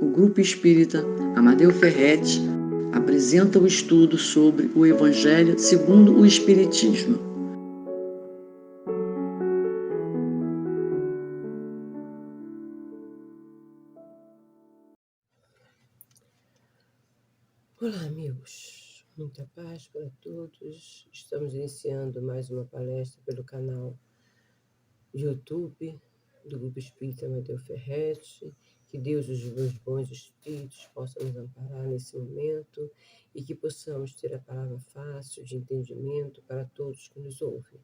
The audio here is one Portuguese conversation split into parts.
o Grupo Espírita Amadeu Ferretti apresenta o estudo sobre o Evangelho segundo o Espiritismo. Olá, amigos. Muita paz para todos. Estamos iniciando mais uma palestra pelo canal YouTube do Grupo Espírita Amadeu Ferretti. Que Deus e os bons espíritos possam nos amparar nesse momento e que possamos ter a palavra fácil de entendimento para todos que nos ouvem.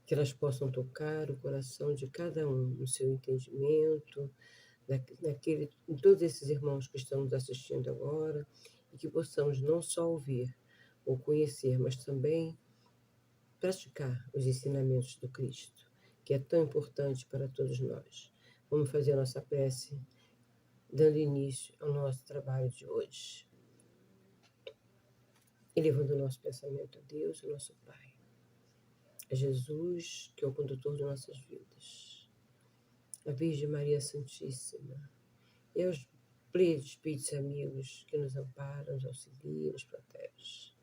Que elas possam tocar o coração de cada um no seu entendimento, em todos esses irmãos que estão nos assistindo agora, e que possamos não só ouvir ou conhecer, mas também praticar os ensinamentos do Cristo, que é tão importante para todos nós. Vamos fazer a nossa prece, dando início ao nosso trabalho de hoje. Elevando o nosso pensamento a Deus, o nosso Pai, a Jesus, que é o condutor de nossas vidas, a Virgem Maria Santíssima, e aos pleitos espíritos amigos que nos amparam, nos auxiliam, nos protegem.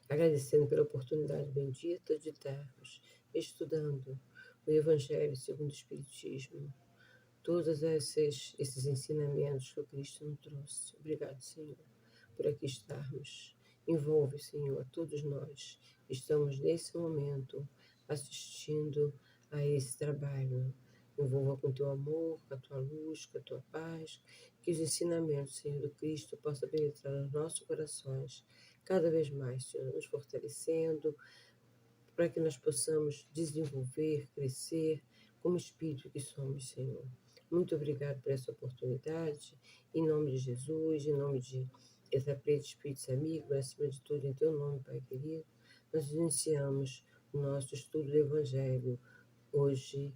Agradecendo pela oportunidade bendita de estarmos estudando o Evangelho segundo o Espiritismo, todos esses ensinamentos que o Cristo nos trouxe. Obrigado, Senhor, por aqui estarmos. Envolve, Senhor, a todos nós que estamos nesse momento assistindo a esse trabalho. Envolva com teu amor, com a tua luz, com a tua paz, que os ensinamentos, Senhor, do Cristo possam penetrar nos nossos corações cada vez mais, Senhor, nos fortalecendo, para que nós possamos desenvolver, crescer como espírito que somos, Senhor. Muito obrigado por essa oportunidade, em nome de Jesus, em nome de Exaprete Espíritos Amigos, acima de tudo, em teu nome, Pai querido, nós iniciamos o nosso estudo do Evangelho hoje,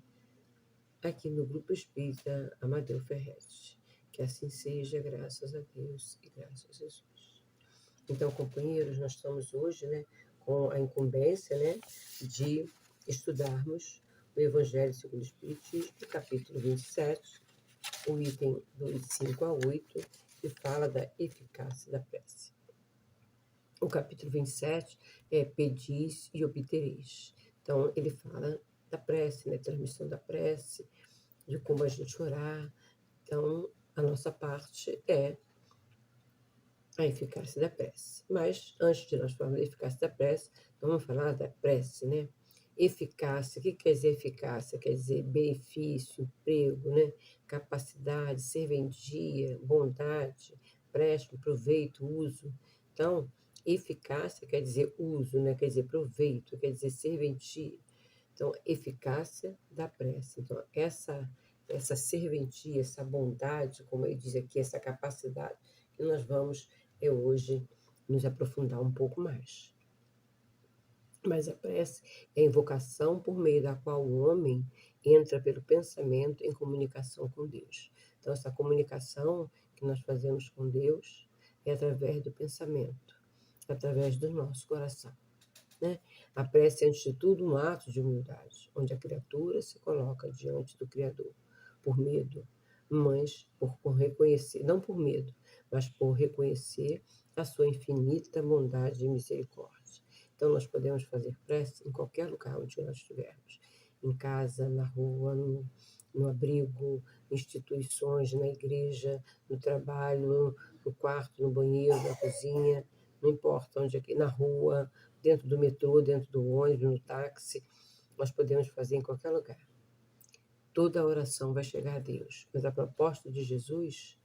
aqui no Grupo Espírita Amadeu Ferretti. Que assim seja, graças a Deus e graças a Jesus. Então, companheiros, nós estamos hoje, com a incumbência, de estudarmos o Evangelho segundo o Espiritismo, capítulo 27, o item 5 a 8, que fala da eficácia da prece. O capítulo 27 é Pedis e obtereis. Então, ele fala da prece, transmissão da prece, de como a gente orar. Então, a nossa parte é a eficácia da prece. Mas, antes de nós falarmos da eficácia da prece, vamos falar da prece, Eficácia, o que quer dizer eficácia? Quer dizer benefício, emprego, capacidade, serventia, bondade, empréstimo, proveito, uso. Então, eficácia quer dizer uso, quer dizer proveito, quer dizer serventia. Então, eficácia da prece. Então, essa serventia, essa bondade, como ele diz aqui, essa capacidade, que nós vamos hoje nos aprofundar um pouco mais. Mas a prece é a invocação por meio da qual o homem entra pelo pensamento em comunicação com Deus. Então, essa comunicação que nós fazemos com Deus é através do pensamento, através do nosso coração. A prece é, antes de tudo, um ato de humildade, onde a criatura se coloca diante do Criador, por medo, mas por reconhecer, não por medo, mas por reconhecer a sua infinita bondade e misericórdia. Então, nós podemos fazer prece em qualquer lugar onde nós estivermos, em casa, na rua, no abrigo, instituições, na igreja, no trabalho, no quarto, no banheiro, na cozinha, não importa onde aqui, na rua, dentro do metrô, dentro do ônibus, no táxi, nós podemos fazer em qualquer lugar. Toda oração vai chegar a Deus, mas a proposta de Jesus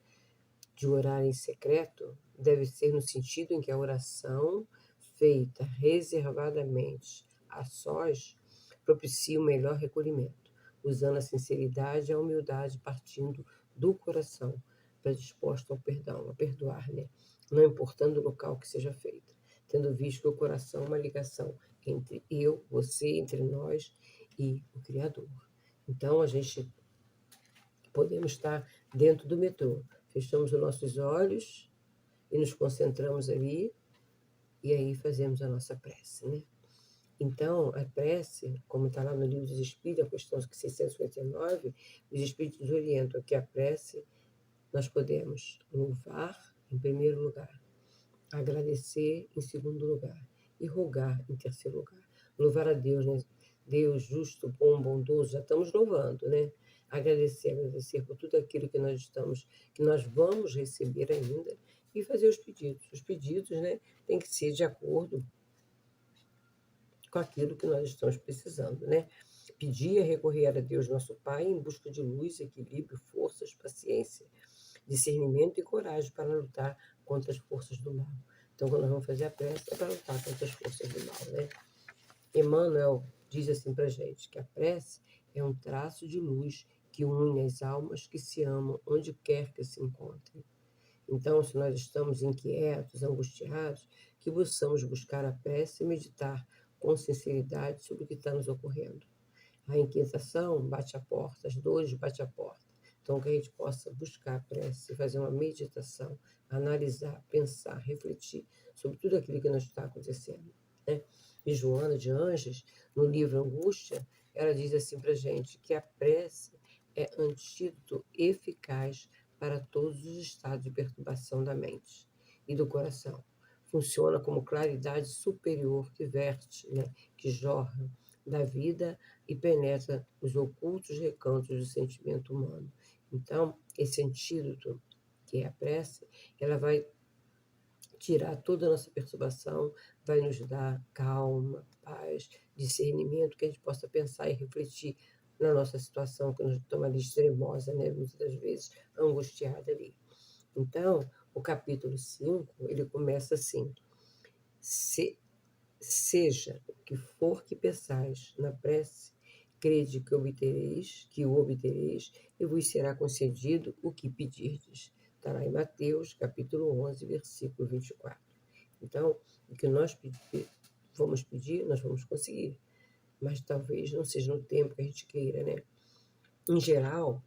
de orar em secreto deve ser no sentido em que a oração feita reservadamente a sós propicia o melhor recolhimento, usando a sinceridade e a humildade partindo do coração, predisposto ao perdão, a perdoar, não importando o local que seja feito, tendo visto que o coração é uma ligação entre eu, você, entre nós e o Criador. Então, a gente podemos estar dentro do metrô, fechamos os nossos olhos e nos concentramos ali, e aí fazemos a nossa prece, Então, a prece, como está lá no Livro dos Espíritos, a questão 659, os Espíritos orientam que a prece nós podemos louvar em primeiro lugar, agradecer em segundo lugar e rogar em terceiro lugar. Louvar a Deus, né? Deus justo, bom, bondoso, já estamos louvando, né? Agradecer por tudo aquilo que nós estamos, que nós vamos receber ainda e fazer os pedidos. Os pedidos, né, tem que ser de acordo com aquilo que nós estamos precisando, né? Pedir é recorrer a Deus, nosso Pai, em busca de luz, equilíbrio, forças, paciência, discernimento e coragem para lutar contra as forças do mal. Então, quando nós vamos fazer a prece, é para lutar contra as forças do mal, né? Emmanuel diz assim para a gente que a prece é um traço de luz que une as almas que se amam onde quer que se encontrem. Então, se nós estamos inquietos, angustiados, que possamos buscar a prece e meditar com sinceridade sobre o que está nos ocorrendo. A inquietação bate a porta, as dores bate a porta. Então, que a gente possa buscar a prece, fazer uma meditação, analisar, pensar, refletir sobre tudo aquilo que nos está acontecendo, né? E Joana de Anjos, no livro Angústia, ela diz assim para a gente que a prece é antídoto eficaz para todos os estados de perturbação da mente e do coração. Funciona como claridade superior que verte, né, que jorra da vida e penetra os ocultos recantos do sentimento humano. Então, esse antídoto, que é a prece, ela vai tirar toda a nossa perturbação, vai nos dar calma, paz, discernimento, que a gente possa pensar e refletir na nossa situação, que nós estamos ali extremosa, né? Muitas das vezes angustiada ali. Então, o capítulo 5 ele começa assim: Se, seja o que for que peçais na prece, crede que o obtereis, e vos será concedido o que pedirdes. Está lá em Mateus, capítulo 11, versículo 24. Então, o que nós vamos pedir, nós vamos conseguir, mas talvez não seja no tempo que a gente queira, né? Em geral,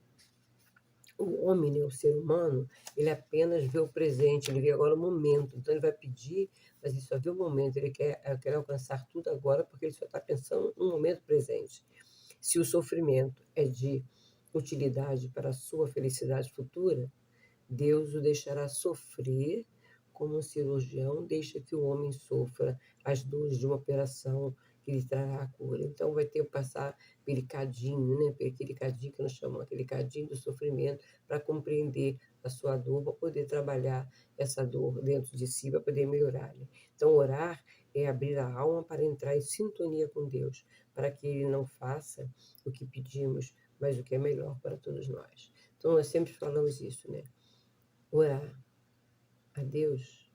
o homem, né, o ser humano, ele apenas vê o presente, ele vê agora o momento. Então, ele vai pedir, mas ele só vê o momento, ele quer alcançar tudo agora porque ele só está pensando no momento presente. Se o sofrimento é de utilidade para a sua felicidade futura, Deus o deixará sofrer como um cirurgião deixa que o homem sofra as dores de uma operação que lhe trará a cura. Então vai ter que passar pelo cadinho, né? Pelo aquele cadinho que nós chamamos, aquele cadinho do sofrimento, para compreender a sua dor, para poder trabalhar essa dor dentro de si, para poder melhorar, né? Então orar é abrir a alma para entrar em sintonia com Deus, para que Ele não faça o que pedimos, mas o que é melhor para todos nós. Então nós sempre falamos isso, né? Orar a Deus,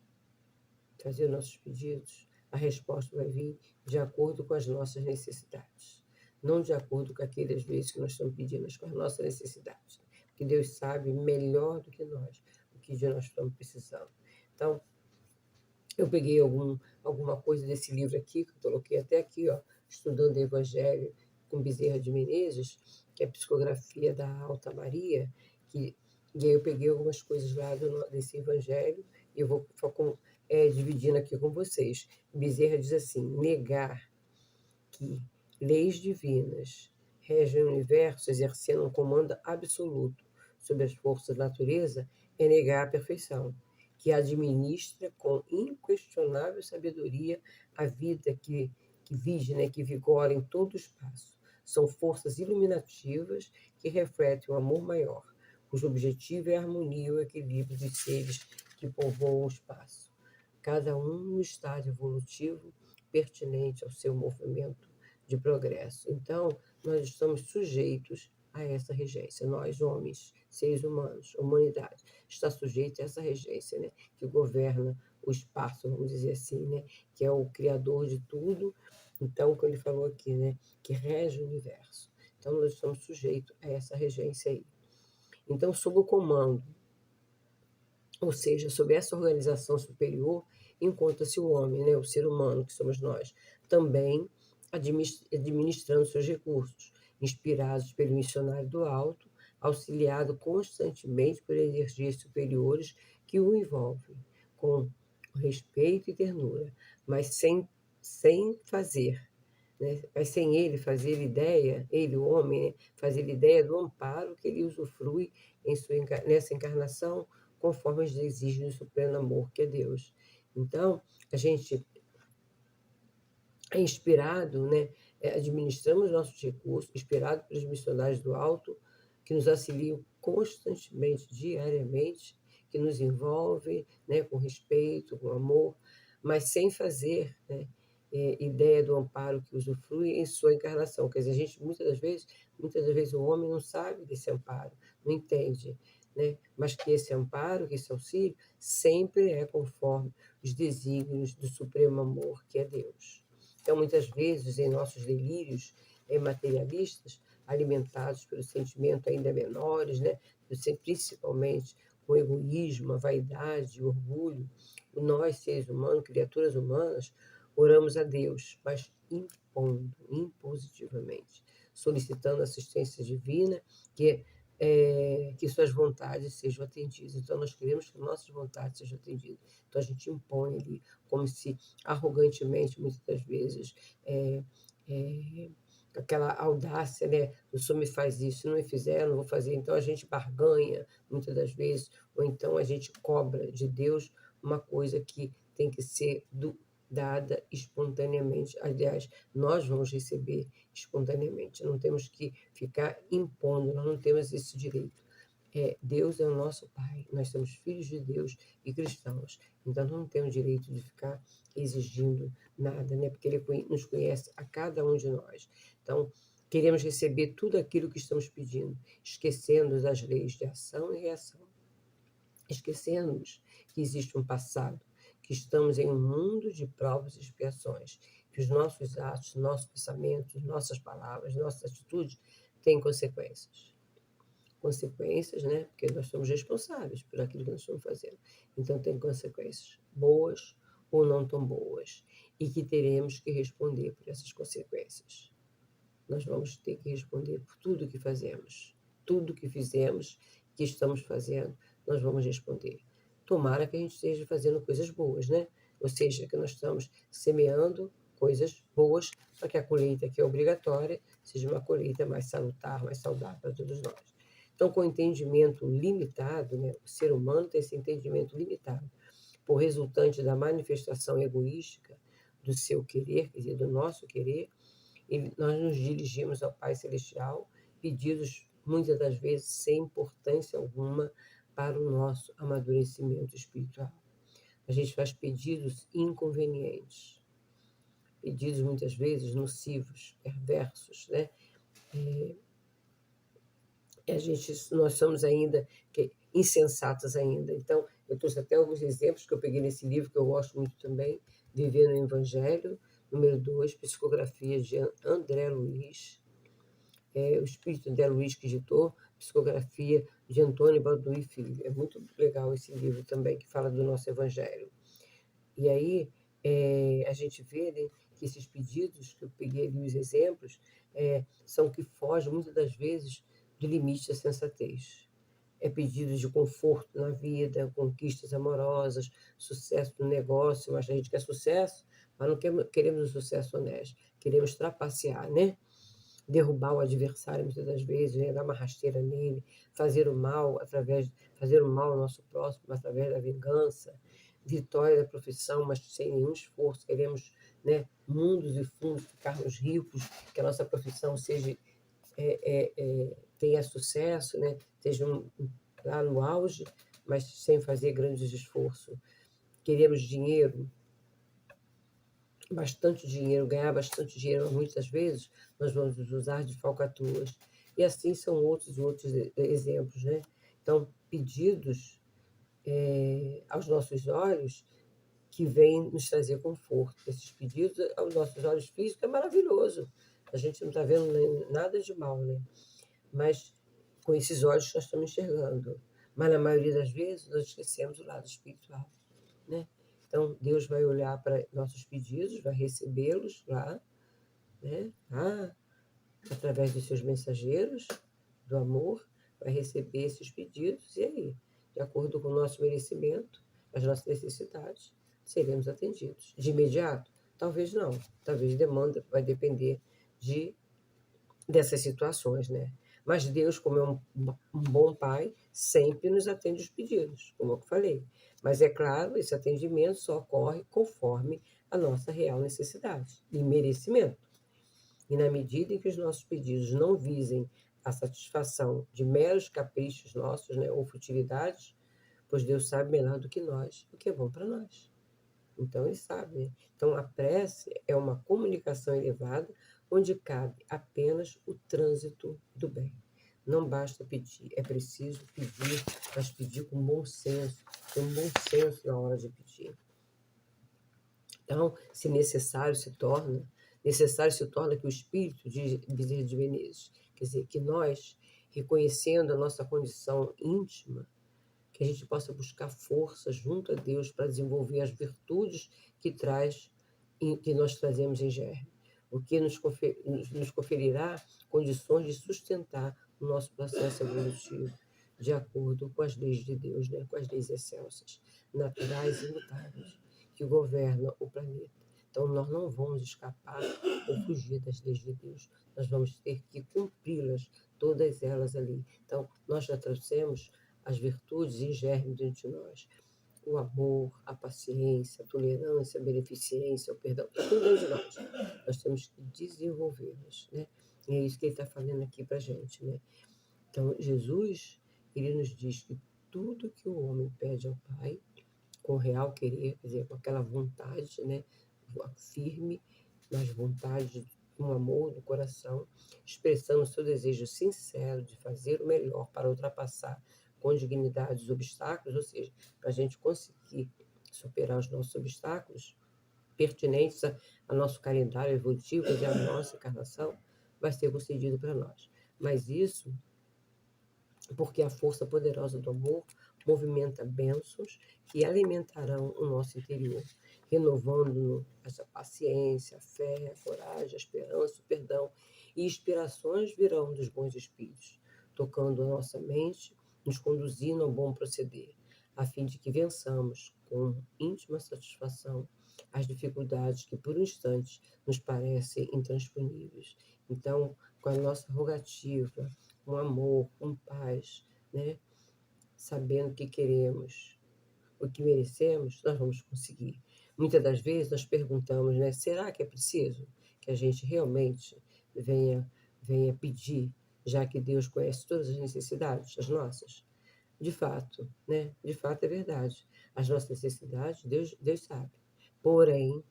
fazer nossos pedidos, a resposta vai vir de acordo com as nossas necessidades. Não de acordo com aquelas vezes que nós estamos pedindo, mas com as nossas necessidades. Porque Deus sabe melhor do que nós o que nós estamos precisando. Então, eu peguei alguma coisa desse livro aqui, que eu coloquei até aqui, ó, Estudando o Evangelho com Bezerra de Menezes, que é a psicografia da Alta Maria, e aí eu peguei algumas coisas lá desse Evangelho, e eu vou dividindo aqui com vocês. Bezerra diz assim: negar que leis divinas regem o universo exercendo um comando absoluto sobre as forças da natureza é negar a perfeição, que administra com inquestionável sabedoria a vida que vige, né, que vigora em todo o espaço. São forças iluminativas que refletem um amor maior, cujo objetivo é a harmonia e o equilíbrio dos seres que povoam o espaço, cada um no estágio evolutivo pertinente ao seu movimento de progresso. Então, nós estamos sujeitos a essa regência. Nós, homens, seres humanos, humanidade, está sujeito a essa regência, né, que governa o espaço, vamos dizer assim, né, que é o criador de tudo. Então, como ele falou aqui, né, que rege o universo. Então, nós estamos sujeitos a essa regência aí. Então, sob o comando, ou seja, sob essa organização superior, encontra-se o homem, né, o ser humano, que somos nós, também administrando seus recursos, inspirados pelo missionário do alto, auxiliado constantemente por energias superiores que o envolvem, com respeito e ternura, mas sem fazer né? Mas sem ele fazer ideia, ele, o homem, né, fazer ideia do amparo que ele usufrui nessa encarnação, conforme os desígnios do supremo amor que é Deus. Então, a gente é inspirado, né? Administramos nossos recursos, inspirado pelos missionários do alto, que nos auxiliam constantemente, diariamente, que nos envolvem, né, com respeito, com amor, mas sem fazer, né, ideia do amparo que usufrui em sua encarnação. Quer dizer, a gente, muitas das vezes o homem não sabe desse amparo, não entende, né? Mas que esse amparo, que esse auxílio, sempre é conforme os desígnios do supremo amor, que é Deus. Então, muitas vezes, em nossos delírios materialistas, alimentados pelo sentimento ainda menores, né, principalmente com o egoísmo, a vaidade, o orgulho, nós, seres humanos, criaturas humanas, oramos a Deus, mas impondo, impositivamente, solicitando assistência divina, que suas vontades sejam atendidas. Então, nós queremos que nossas vontades sejam atendidas. Então, a gente impõe ali, como se arrogantemente, muitas das vezes, é, é, aquela audácia, né? O senhor me faz isso, se não me fizer, eu não vou fazer. Então, a gente barganha, muitas das vezes, ou então a gente cobra de Deus uma coisa que tem que ser dada espontaneamente. Aliás, nós vamos receber espontaneamente, não temos que ficar impondo, nós não temos esse direito. Deus é o nosso Pai, nós somos filhos de Deus e cristãos, então não temos direito de ficar exigindo nada, né? Porque Ele nos conhece a cada um de nós. Então, queremos receber tudo aquilo que estamos pedindo, esquecendo das leis de ação e reação, esquecemos que existe um passado, que estamos em um mundo de provas e expiações, que os nossos atos, nossos pensamentos, nossas palavras, nossas atitudes têm consequências. Consequências, né? Porque nós somos responsáveis por aquilo que nós estamos fazendo. Então, tem consequências boas ou não tão boas, e que teremos que responder por essas consequências. Nós vamos ter que responder por tudo que fazemos. Tudo que fizemos, que estamos fazendo, nós vamos responder. Tomara que a gente esteja fazendo coisas boas, né? Ou seja, que nós estamos semeando coisas boas para que a colheita, que é obrigatória, seja uma colheita mais salutar, mais saudável para todos nós. Então, com entendimento limitado, né? O ser humano tem esse entendimento limitado, por resultante da manifestação egoística do seu querer, quer dizer, do nosso querer, e nós nos dirigimos ao Pai Celestial, pedidos muitas das vezes sem importância alguma para o nosso amadurecimento espiritual. A gente faz pedidos inconvenientes, pedidos muitas vezes nocivos, perversos, né? Nós somos ainda insensatos ainda. Então, eu trouxe até alguns exemplos que eu peguei nesse livro, que eu gosto muito também, Viver no Evangelho, número 2, psicografia de André Luiz, o espírito André Luiz que ditou, psicografia de Antônio Balduí Filho. É muito legal esse livro também, que fala do nosso Evangelho. E aí, a gente vê, né, que esses pedidos, que eu peguei ali os exemplos, são que fogem, muitas das vezes, do limite da sensatez. É pedido de conforto na vida, conquistas amorosas, sucesso no negócio, mas a gente quer sucesso, mas não queremos um sucesso honesto, queremos trapacear, né? Derrubar o adversário muitas das vezes, né? Dar uma rasteira nele, fazer o mal ao nosso próximo através da vingança, vitória da profissão, mas sem nenhum esforço. Queremos, né, mundos e fundos, ficarmos ricos, que a nossa profissão tenha sucesso, né? Esteja lá no auge, mas sem fazer grandes esforços. Queremos dinheiro, bastante dinheiro, ganhar bastante dinheiro, mas muitas vezes nós vamos usar de falcatruas. E assim são outros e outros exemplos, né? Então, pedidos aos nossos olhos que vêm nos trazer conforto. Esses pedidos aos nossos olhos físicos é maravilhoso. A gente não está vendo nada de mal, né? Mas com esses olhos nós estamos enxergando. Mas na maioria das vezes nós esquecemos o lado espiritual, né? Então, Deus vai olhar para nossos pedidos, vai recebê-los lá, né? Através dos seus mensageiros do amor, vai receber esses pedidos, e aí, de acordo com o nosso merecimento, as nossas necessidades, seremos atendidos. De imediato? Talvez não. Talvez demanda vai depender dessas situações, né? Mas Deus, como é um bom pai, sempre nos atende os pedidos, como eu falei. Mas é claro, esse atendimento só ocorre conforme a nossa real necessidade e merecimento. E na medida em que os nossos pedidos não visem a satisfação de meros caprichos nossos, né, ou futilidades, pois Deus sabe melhor do que nós o que é bom para nós. Então, ele sabe, né? Então, a prece é uma comunicação elevada onde cabe apenas o trânsito do bem. Não basta pedir, é preciso pedir, mas pedir com bom senso, ter um bom senso na hora de pedir. Então, se necessário se torna que o Espírito de Bezerra de Menezes, quer dizer, que nós, reconhecendo a nossa condição íntima, que a gente possa buscar força junto a Deus para desenvolver as virtudes que nós trazemos em germe, o que nos conferirá condições de sustentar o nosso processo evolutivo de acordo com as leis de Deus, né? Com as leis excelsas, naturais e imutáveis, que governam o planeta. Então, nós não vamos escapar ou fugir das leis de Deus. Nós vamos ter que cumpri-las, todas elas ali. Então, nós já trouxemos as virtudes em germe dentro de nós. O amor, a paciência, a tolerância, a beneficência, o perdão, tudo dentro de nós. Nós temos que desenvolvê-las, né? E é isso que ele está falando aqui para a gente, né? Então, Jesus, ele nos diz que tudo que o homem pede ao Pai, com real querer, quer dizer, com aquela vontade, né? Firme, mas vontade, um amor do coração, expressando o seu desejo sincero de fazer o melhor para ultrapassar com dignidade os obstáculos, ou seja, para a gente conseguir superar os nossos obstáculos pertinentes ao nosso calendário evolutivo, quer dizer, a nossa encarnação, vai ser concedido para nós. Mas isso porque a força poderosa do amor movimenta bênçãos que alimentarão o nosso interior, renovando essa paciência, a fé, a coragem, a esperança, o perdão, e inspirações virão dos bons espíritos, tocando a nossa mente, nos conduzindo ao bom proceder, a fim de que vençamos com íntima satisfação as dificuldades que por um instante nos parecem intransponíveis. Então, com a nossa rogativa, com amor, com paz, né? Sabendo o que queremos, o que merecemos, nós vamos conseguir. Muitas das vezes nós perguntamos, né? Será que é preciso que a gente realmente venha pedir, já que Deus conhece todas as necessidades, as nossas? De fato, né? De fato é verdade. As nossas necessidades, Deus sabe. Porém,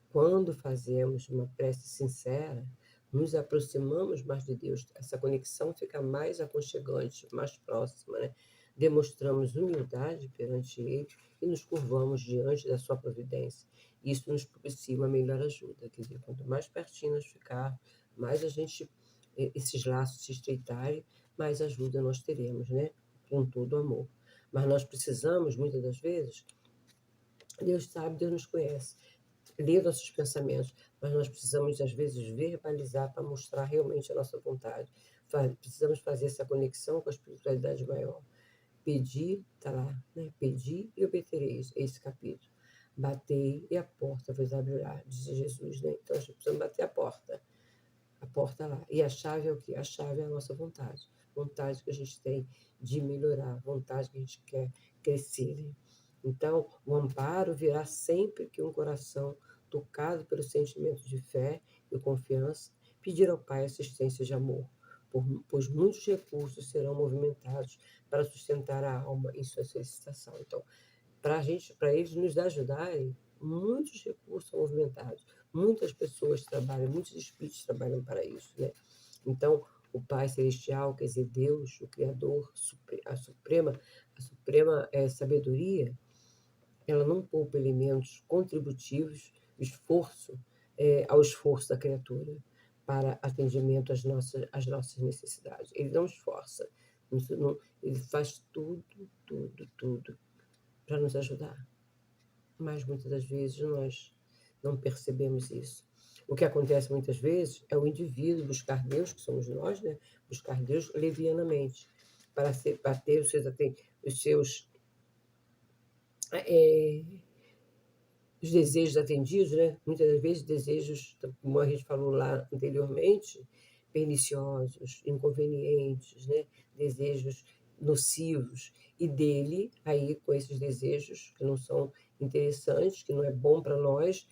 quando fazemos uma prece sincera, nos aproximamos mais de Deus, essa conexão fica mais aconchegante, mais próxima, né? Demonstramos humildade perante Ele e nos curvamos diante da Sua providência. Isso nos propicia uma melhor ajuda, quer dizer, quanto mais pertinho nós ficar, mais a gente, esses laços se estreitarem, mais ajuda nós teremos, né? Com todo amor. Mas nós precisamos, muitas das vezes, Deus sabe, Deus nos conhece, ler nossos pensamentos, mas nós precisamos, às vezes, verbalizar para mostrar realmente a nossa vontade. Precisamos fazer essa conexão com a espiritualidade maior. Pedir, está lá, né? Pedir e obtereis, esse capítulo. Batei e a porta vos abrirá, diz Jesus, né? Então, a gente precisa bater a porta lá. E a chave é o quê? A chave é a nossa vontade. Vontade que a gente tem de melhorar, vontade que a gente quer crescer, né? Então, o amparo virá sempre que um coração tocado pelo sentimento de fé e confiança pedir ao Pai assistência de amor, pois muitos recursos serão movimentados para sustentar a alma em sua solicitação. Então, para eles nos ajudarem, muitos recursos são movimentados, muitas pessoas trabalham, muitos espíritos trabalham para isso, né? Então, o Pai Celestial, quer dizer, Deus, o Criador, a suprema sabedoria, ela não poupa elementos contributivos, ao esforço da criatura para atendimento às nossas necessidades. Ele não esforça, ele faz tudo para nos ajudar. Mas muitas das vezes nós não percebemos isso. O que acontece muitas vezes é o indivíduo buscar Deus, que somos nós, né? Buscar Deus levianamente, para ter os seus os desejos atendidos, né? Muitas das vezes desejos, como a gente falou lá anteriormente, perniciosos, inconvenientes, né? Desejos nocivos, e dele, aí com esses desejos que não são interessantes, que não é bom para nós,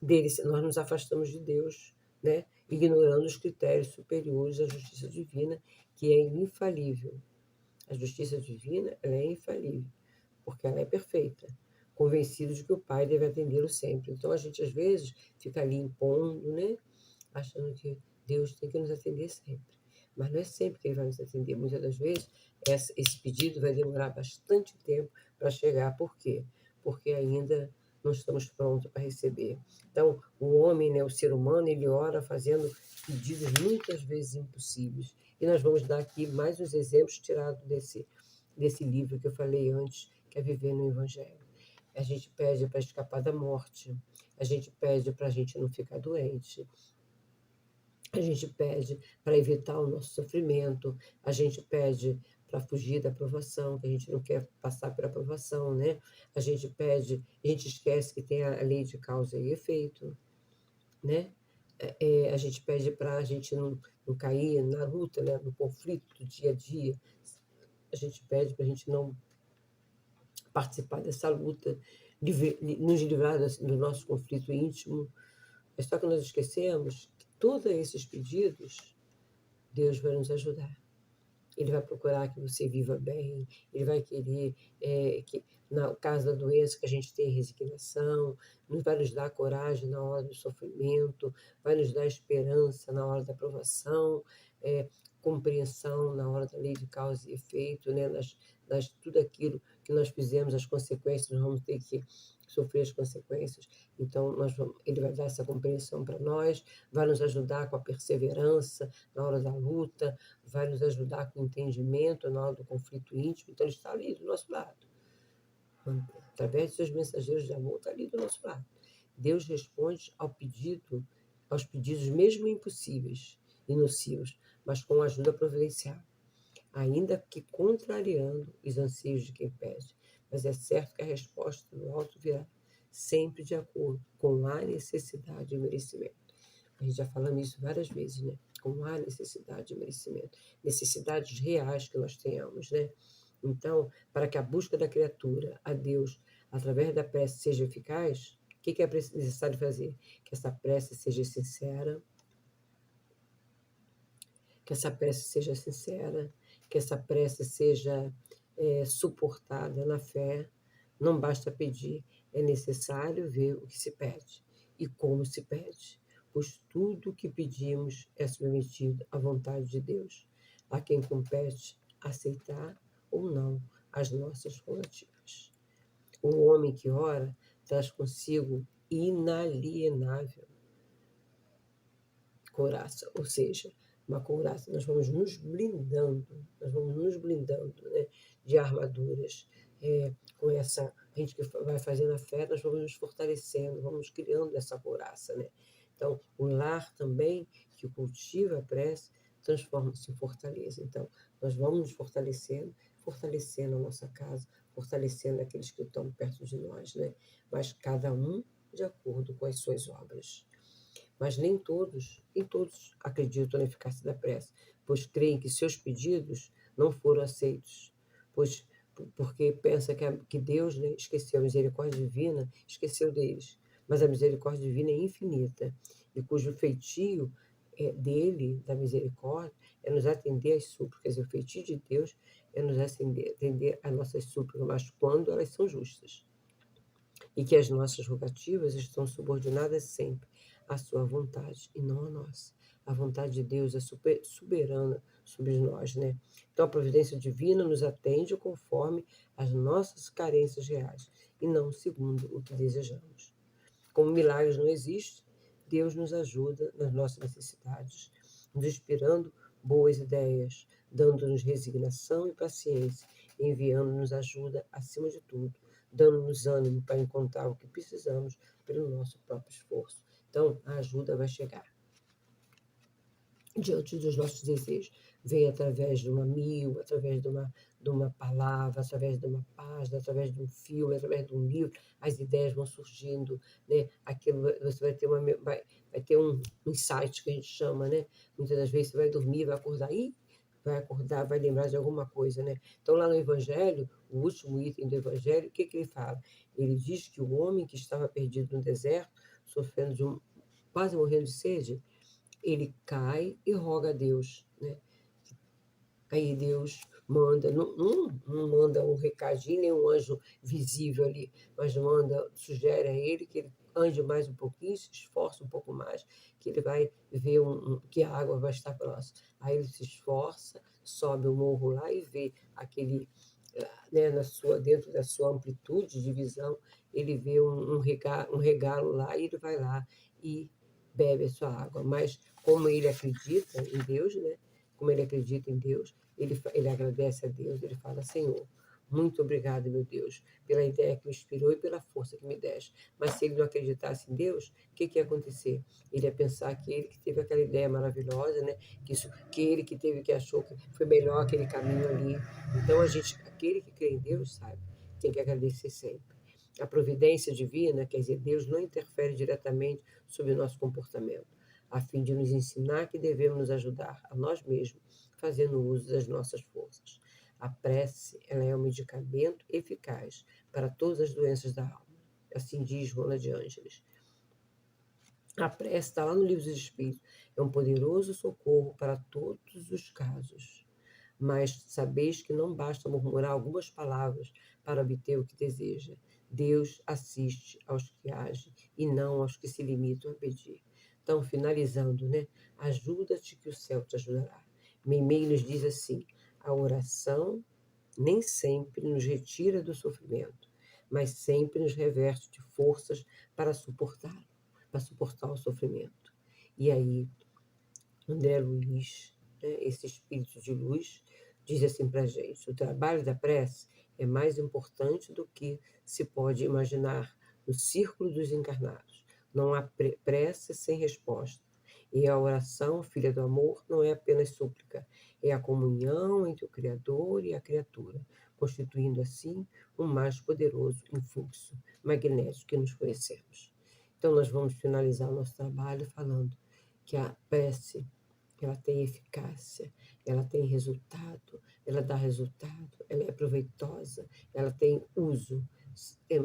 dele nós nos afastamos de Deus, né? Ignorando os critérios superiores da justiça divina, que é infalível. A justiça divina, ela é infalível, porque ela é perfeita, convencido de que o Pai deve atendê-lo sempre. Então a gente às vezes fica ali impondo, né? Achando que Deus tem que nos atender sempre. Mas não é sempre que Ele vai nos atender. Muitas das vezes esse pedido vai demorar bastante tempo para chegar. Por quê? Porque ainda não estamos prontos para receber. Então, o homem, né, o ser humano, ele ora fazendo pedidos muitas vezes impossíveis. E nós vamos dar aqui mais uns exemplos tirados desse livro que eu falei antes, que é Viver no Evangelho. A gente pede para escapar da morte, a gente pede para a gente não ficar doente, a gente pede para evitar o nosso sofrimento, a gente pede para fugir da provação, que a gente não quer passar pela provação, né? A gente pede, a gente esquece que tem a lei de causa e efeito, né? A gente pede para a gente não cair na luta, né? No conflito do dia a dia. A gente pede para a gente não participar dessa luta, nos livrar do nosso conflito íntimo. Mas só que nós esquecemos que todos esses pedidos, Deus vai nos ajudar. Ele vai procurar que você viva bem, ele vai querer que, no caso da doença, que a gente tenha resignação, vai nos dar coragem na hora do sofrimento, vai nos dar esperança na hora da provação, compreensão na hora da lei de causa e efeito, né? Tudo aquilo que nós fizemos, as consequências, nós vamos ter que sofrer as consequências. Então, ele vai dar essa compreensão para nós, vai nos ajudar com a perseverança na hora da luta, vai nos ajudar com o entendimento na hora do conflito íntimo. Então, ele está ali do nosso lado. Através de seus mensageiros de amor, está ali do nosso lado. Deus responde aos pedidos mesmo impossíveis e nocivos, mas com ajuda providencial, ainda que contrariando os anseios de quem pede. Mas é certo que a resposta do alto virá, sempre de acordo com a necessidade e o merecimento. A gente já falamos isso várias vezes, né? Com a necessidade e merecimento. Necessidades reais que nós tenhamos, né? Então, para que a busca da criatura a Deus, através da prece, seja eficaz, o que é necessário fazer? Que essa prece seja sincera, que essa prece seja sincera, que essa prece seja suportada na fé. Não basta pedir, é necessário ver o que se pede e como se pede, pois tudo o que pedimos é submetido à vontade de Deus, a quem compete aceitar ou não as nossas rogativas. O homem que ora traz consigo inalienável couraça, ou seja, uma couraça, nós vamos nos blindando, né, de armaduras. Com essa, a gente que vai fazendo a fé, nós vamos nos fortalecendo, vamos criando essa couraça, né? Então, o lar também, que cultiva a prece, transforma-se em fortaleza. Então, nós vamos nos fortalecendo, fortalecendo a nossa casa, fortalecendo aqueles que estão perto de nós, né? Mas cada um de acordo com as suas obras. Mas nem todos acreditam na eficácia da prece, pois creem que seus pedidos não foram aceitos, porque pensa que Deus, né, esqueceu a misericórdia divina, esqueceu deles. Mas a misericórdia divina é infinita, e cujo feitio dele, da misericórdia, é nos atender às súplicas. E o feitio de Deus é nos atender às nossas súplicas, mas quando elas são justas. E que as nossas rogativas estão subordinadas sempre à sua vontade e não à nossa. A vontade de Deus é soberana sobre nós, né? Então a providência divina nos atende conforme as nossas carências reais e não segundo o que desejamos. Como milagres não existem, Deus nos ajuda nas nossas necessidades, nos inspirando boas ideias, dando-nos resignação e paciência, enviando-nos ajuda acima de tudo, dando-nos ânimo para encontrar o que precisamos pelo nosso próprio esforço. Então, a ajuda vai chegar diante dos nossos desejos. vem através de um amigo, através de uma palavra, através de uma página, através de um filme, através de um livro, as ideias vão surgindo, né? Aquilo, você vai ter vai ter um insight que a gente chama, né? Muitas das vezes você vai dormir, vai acordar, vai lembrar de alguma coisa, né? Então, lá no Evangelho, o último item do Evangelho, o que ele fala? Ele diz que o homem que estava perdido no deserto, sofrendo quase morrendo de sede, ele cai e roga a Deus, né? Aí Deus manda, não manda um recadinho, nem um anjo visível ali, mas sugere a ele que ele ande mais um pouquinho, se esforce um pouco mais, que ele vai ver que a água vai estar próxima. Aí ele se esforça, sobe o morro lá e vê aquele, né, dentro da sua amplitude de visão, ele vê um regalo lá e ele vai lá e bebe a sua água. Mas como ele acredita em Deus, né? Como ele acredita em Deus, ele agradece a Deus, ele fala: Senhor, muito obrigado, meu Deus, pela ideia que me inspirou e pela força que me deste. Mas se ele não acreditasse em Deus, o que ia acontecer? Ele ia pensar que ele que teve aquela ideia maravilhosa, né? Que ele que teve, que achou que foi melhor aquele caminho ali. Então, aquele que crê em Deus, sabe, tem que agradecer sempre. A providência divina, quer dizer, Deus não interfere diretamente sobre o nosso comportamento, a fim de nos ensinar que devemos nos ajudar a nós mesmos, fazendo uso das nossas forças. A prece, ela é um medicamento eficaz para todas as doenças da alma. Assim diz Joana de Ângeles. A prece está lá no Livro dos Espíritos. É um poderoso socorro para todos os casos. Mas sabeis que não basta murmurar algumas palavras para obter o que deseja. Deus assiste aos que agem e não aos que se limitam a pedir. Então, finalizando, né? Ajuda-te que o céu te ajudará. Meimei nos diz assim: a oração nem sempre nos retira do sofrimento, mas sempre nos reveste de forças para suportar o sofrimento. E aí, André Luiz, né, esse espírito de luz, diz assim para a gente: o trabalho da prece é mais importante do que se pode imaginar no círculo dos encarnados. Não há prece sem resposta. E a oração, filha do amor, não é apenas súplica, é a comunhão entre o Criador e a criatura, constituindo assim um mais poderoso influxo magnético que nos conhecemos. Então, nós vamos finalizar o nosso trabalho falando que a prece, ela tem eficácia, ela tem resultado, ela dá resultado, ela é proveitosa, ela tem uso.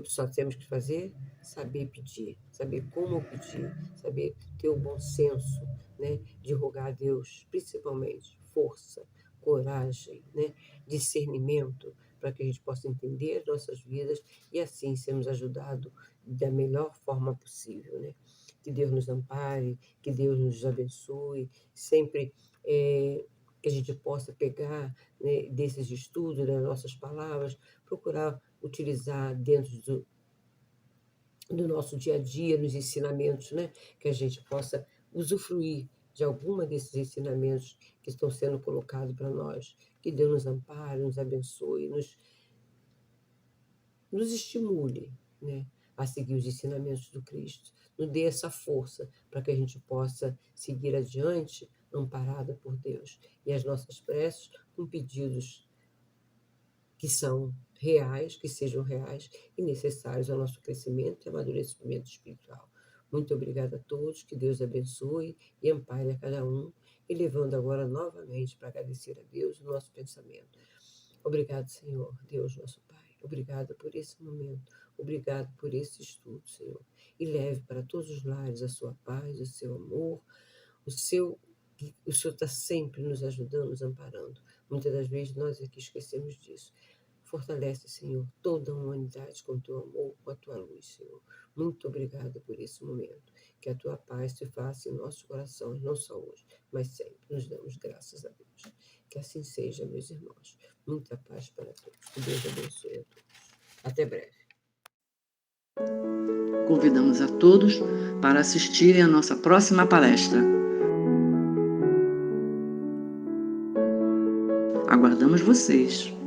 Só temos que fazer, saber pedir, saber como pedir, saber ter o bom senso, né, de rogar a Deus, principalmente força, coragem, né, discernimento, para que a gente possa entender as nossas vidas e assim sermos ajudados da melhor forma possível, né? Que Deus nos ampare, que Deus nos abençoe, sempre que a gente possa pegar, né, desses estudos, das nossas palavras, procurar utilizar dentro do nosso dia a dia, nos ensinamentos, né, que a gente possa usufruir de alguma desses ensinamentos que estão sendo colocados para nós. Que Deus nos ampare, nos abençoe, nos estimule, né, a seguir os ensinamentos do Cristo, nos dê essa força para que a gente possa seguir adiante, amparada por Deus. E as nossas preces com pedidos que são reais, que sejam reais e necessários ao nosso crescimento e amadurecimento espiritual. Muito obrigada a todos, que Deus abençoe e ampare a cada um, e levando agora novamente para agradecer a Deus o nosso pensamento. Obrigado, Senhor, Deus nosso Pai. Obrigada por esse momento. Obrigado por esse estudo, Senhor. E leve para todos os lares a sua paz, o seu amor, o Senhor está sempre nos ajudando, nos amparando. Muitas das vezes nós aqui esquecemos disso. Fortalece, Senhor, toda a humanidade com o teu amor, com a tua luz, Senhor. Muito obrigada por esse momento. Que a tua paz se faça em nossos corações, não só hoje, mas sempre. Nos damos graças a Deus. Que assim seja, meus irmãos. Muita paz para todos. Que Deus abençoe a todos. Até breve. Convidamos a todos para assistirem à nossa próxima palestra. Aguardamos vocês!